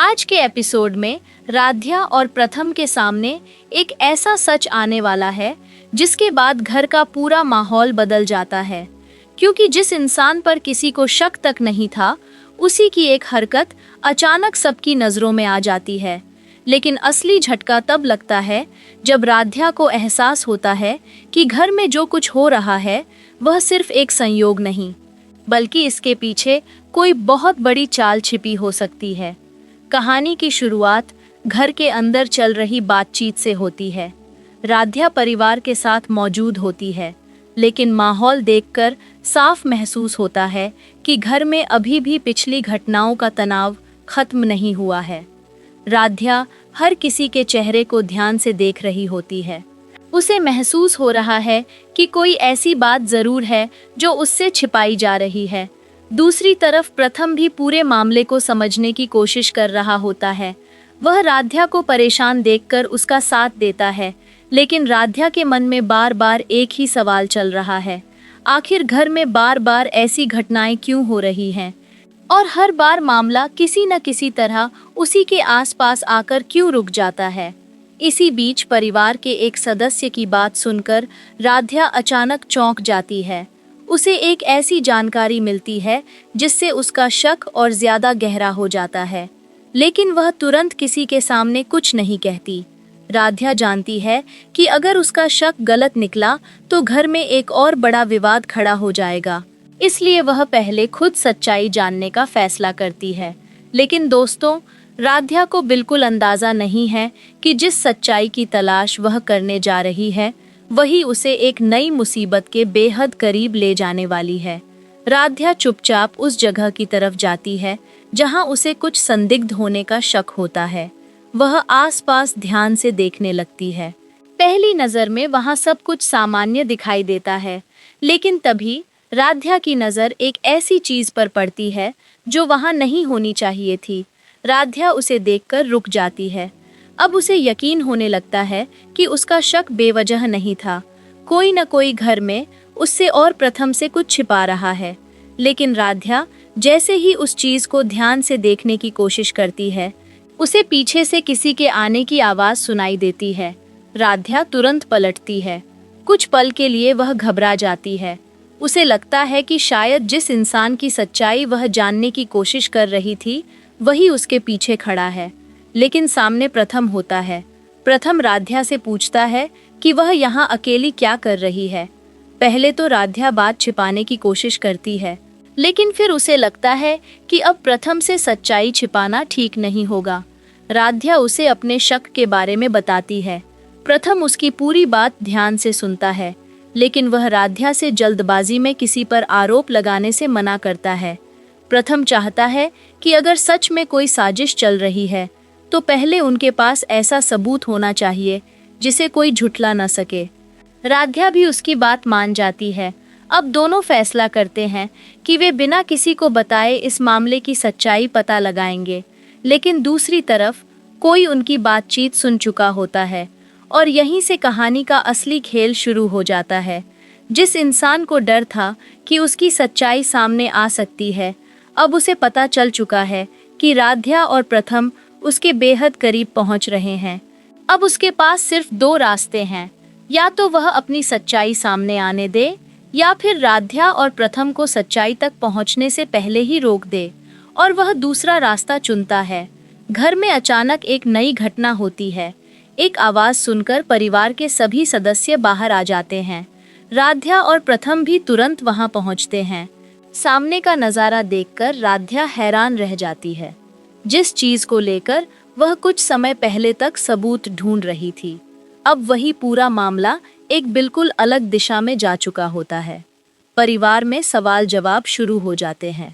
आज के एपिसोड में राध्या और प्रथम के सामने एक ऐसा सच आने वाला है जिसके बाद घर का पूरा माहौल बदल जाता है, क्योंकि जिस इंसान पर किसी को शक तक नहीं था, उसी की एक हरकत अचानक सबकी नज़रों में आ जाती है। लेकिन असली झटका तब लगता है जब राध्या को एहसास होता है कि घर में जो कुछ हो रहा है वह सिर्फ एक संयोग नहीं, बल्कि इसके पीछे कोई बहुत बड़ी चाल छिपी हो सकती है। कहानी की शुरुआत घर के अंदर चल रही बातचीत से होती है। राध्या परिवार के साथ मौजूद होती है, लेकिन माहौल देखकर साफ महसूस होता है कि घर में अभी भी पिछली घटनाओं का तनाव खत्म नहीं हुआ है। राध्या हर किसी के चेहरे को ध्यान से देख रही होती है। उसे महसूस हो रहा है कि कोई ऐसी बात जरूर है जो उससे छिपाई जा रही है। दूसरी तरफ प्रथम भी पूरे मामले को समझने की कोशिश कर रहा होता है। वह राध्या को परेशान देखकर उसका साथ देता है, लेकिन राध्या के मन में बार बार एक ही सवाल चल रहा है, आखिर घर में बार बार ऐसी घटनाएं क्यों हो रही हैं और हर बार मामला किसी न किसी तरह उसी के आसपास आकर क्यों रुक जाता है। इसी बीच परिवार के एक सदस्य की बात सुनकर राध्या अचानक चौंक जाती है। उसे एक ऐसी जानकारी मिलती है जिससे उसका शक और ज्यादा गहरा हो जाता है, लेकिन वह तुरंत किसी के सामने कुछ नहीं कहती। राध्या जानती है कि अगर उसका शक गलत निकला तो घर में एक और बड़ा विवाद खड़ा हो जाएगा, इसलिए वह पहले खुद सच्चाई जानने का फैसला करती है। लेकिन दोस्तों, राध्या को बिल्कुल अंदाजा नहीं है कि जिस सच्चाई की तलाश वह करने जा रही है वही उसे एक नई मुसीबत के बेहद करीब ले जाने वाली है। राध्या चुपचाप उस जगह की तरफ जाती है जहां उसे कुछ संदिग्ध होने का शक होता है। वह आसपास ध्यान से देखने लगती है। पहली नज़र में वहां सब कुछ सामान्य दिखाई देता है, लेकिन तभी राध्या की नज़र एक ऐसी चीज पर पड़ती है जो वहां नहीं होनी चाहिए थी। राध्या उसे देखकर रुक जाती है। अब उसे यकीन होने लगता है कि उसका शक बेवजह नहीं था। कोई न कोई घर में उससे और प्रथम से कुछ छिपा रहा है। लेकिन राध्या जैसे ही उस चीज को ध्यान से देखने की कोशिश करती है, उसे पीछे से किसी के आने की आवाज सुनाई देती है। राध्या तुरंत पलटती है। कुछ पल के लिए वह घबरा जाती है। उसे लगता है कि शायद जिस इंसान की सच्चाई वह जानने की कोशिश कर रही थी वही उसके पीछे खड़ा है। लेकिन सामने प्रथम होता है। प्रथम राध्या से पूछता है कि वह यहाँ अकेली क्या कर रही है। पहले तो राध्या बात छिपाने की कोशिश करती है, लेकिन फिर उसे लगता है कि अब प्रथम से सच्चाई छिपाना ठीक नहीं होगा। राध्या उसे अपने शक के बारे में बताती है। प्रथम उसकी पूरी बात ध्यान से सुनता है, लेकिन वह राध्या से जल्दबाजी में किसी पर आरोप लगाने से मना करता है। प्रथम चाहता है कि अगर सच में कोई साजिश चल रही है तो पहले उनके पास ऐसा सबूत होना चाहिए जिसे कोई झुठला न सके। राध्या भी उसकी बात मान जाती है। अब दोनों फैसला करते हैं कि वे बिना किसी को बताए इस मामले की सच्चाई पता लगाएंगे। लेकिन दूसरी तरफ कोई उनकी बातचीत सुन चुका होता है और यहीं से कहानी का असली खेल शुरू हो जाता है। जिस इंसान को डर था कि उसकी सच्चाई सामने आ सकती है, अब उसे पता चल चुका है कि राध्या और प्रथम उसके बेहद करीब पहुंच रहे हैं। अब उसके पास सिर्फ दो रास्ते हैं, या तो वह अपनी सच्चाई सामने आने दे या फिर राध्या और प्रथम को सच्चाई तक पहुंचने से पहले ही रोक दे, और वह दूसरा रास्ता चुनता है। घर में अचानक एक नई घटना होती है। एक आवाज सुनकर परिवार के सभी सदस्य बाहर आ जाते हैं। राध्या और प्रथम भी तुरंत वहां पहुंचते हैं। सामने का नजारा देखकर राध्या हैरान रह जाती है। जिस चीज को लेकर वह कुछ समय पहले तक सबूत ढूंढ रही थी, अब वही पूरा मामला एक बिल्कुल अलग दिशा में जा चुका होता है। परिवार में सवाल जवाब शुरू हो जाते हैं।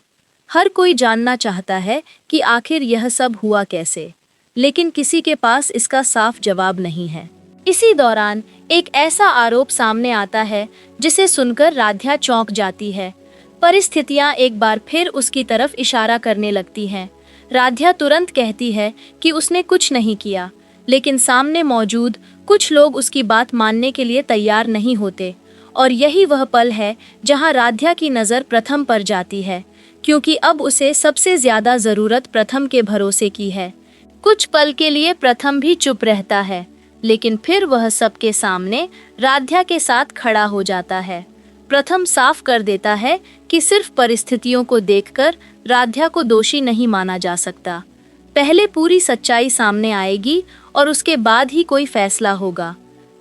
हर कोई जानना चाहता है कि आखिर यह सब हुआ कैसे, लेकिन किसी के पास इसका साफ जवाब नहीं है। इसी दौरान एक ऐसा आरोप सामने आता है जिसे सुनकर राध्या चौंक जाती है। परिस्थितियां एक बार फिर उसकी तरफ इशारा करने लगती हैं। राध्या तुरंत कहती है कि उसने कुछ नहीं किया, लेकिन सामने मौजूद कुछ लोग उसकी बात मानने के लिए तैयार नहीं होते। और यही वह पल है जहां राध्या की नज़र प्रथम पर जाती है। क्योंकि अब उसे सबसे ज्यादा जरूरत प्रथम के भरोसे की है। कुछ पल के लिए प्रथम भी चुप रहता है, लेकिन फिर वह सबके सामने राध्या के साथ खड़ा हो जाता है। प्रथम साफ कर देता है कि सिर्फ परिस्थितियों को देखकर राध्या को दोषी नहीं माना जा सकता। पहले पूरी सच्चाई सामने आएगी और उसके बाद ही कोई फैसला होगा।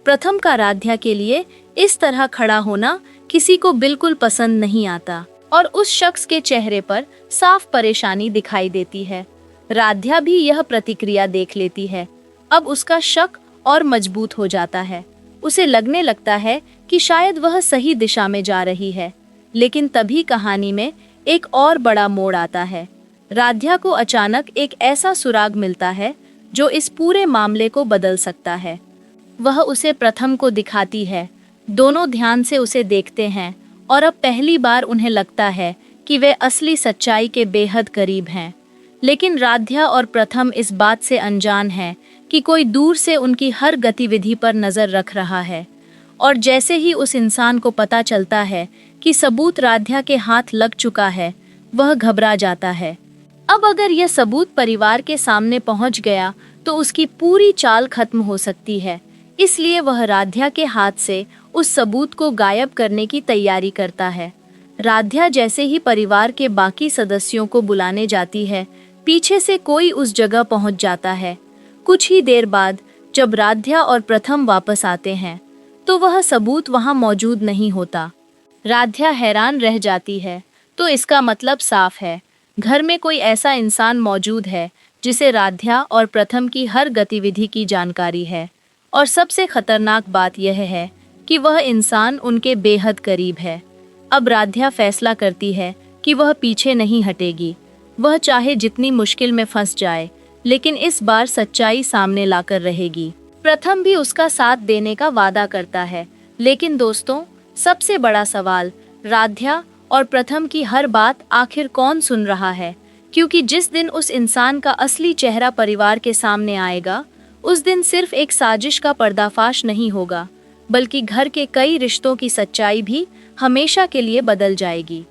प्रथम का राध्या के लिए इस तरह खड़ा होना किसी को बिल्कुल पसंद नहीं आता और उस शख्स के चेहरे पर साफ परेशानी दिखाई देती है। राध्या भी यह प्रतिक्रिया देख लेती है। अब उसका शक और मजबूत हो जाता है। उसे लगने लगता है कि शायद वह सही दिशा में जा रही है। लेकिन तभी कहानी में एक और बड़ा मोड़ आता है। राध्या को अचानक एक ऐसा सुराग मिलता है जो इस पूरे मामले को बदल सकता है। वह उसे प्रथम को दिखाती है। दोनों ध्यान से उसे देखते हैं और अब पहली बार उन्हें लगता है कि वे असली सच्चाई के बेहद करीब हैं। लेकिन राध्या और प्रथम इस बात से अनजान हैं कि कोई दूर से उनकी हर गतिविधि पर नजर रख रहा है। और जैसे ही उस इंसान को पता चलता है कि सबूत राध्या के हाथ लग चुका है, वह घबरा जाता है। अब अगर यह सबूत परिवार के सामने पहुंच गया तो उसकी पूरी चाल खत्म हो सकती है। इसलिए वह राध्या के हाथ से उस सबूत को गायब करने की तैयारी करता है। राध्या जैसे ही परिवार के बाकी सदस्यों को बुलाने जाती है, पीछे से कोई उस जगह पहुंच जाता है। कुछ ही देर बाद जब राध्या और प्रथम वापस आते हैं तो वह सबूत वहां मौजूद नहीं होता। राध्या हैरान रह जाती है। तो इसका मतलब साफ है, घर में कोई ऐसा इंसान मौजूद है जिसे राध्या और प्रथम की हर गतिविधि की जानकारी है। और सबसे खतरनाक बात यह है कि वह इंसान उनके बेहद करीब है। अब राध्या फैसला करती है कि वह पीछे नहीं हटेगी। वह चाहे जितनी मुश्किल में फंस जाए, लेकिन इस बार सच्चाई सामने लाकर रहेगी। प्रथम भी उसका साथ देने का वादा करता है। लेकिन दोस्तों, सबसे बड़ा सवाल, राध्या और प्रथम की हर बात आखिर कौन सुन रहा है? क्योंकि जिस दिन उस इंसान का असली चेहरा परिवार के सामने आएगा, उस दिन सिर्फ एक साजिश का पर्दाफाश नहीं होगा, बल्कि घर के कई रिश्तों की सच्चाई भी हमेशा के लिए बदल जाएगी।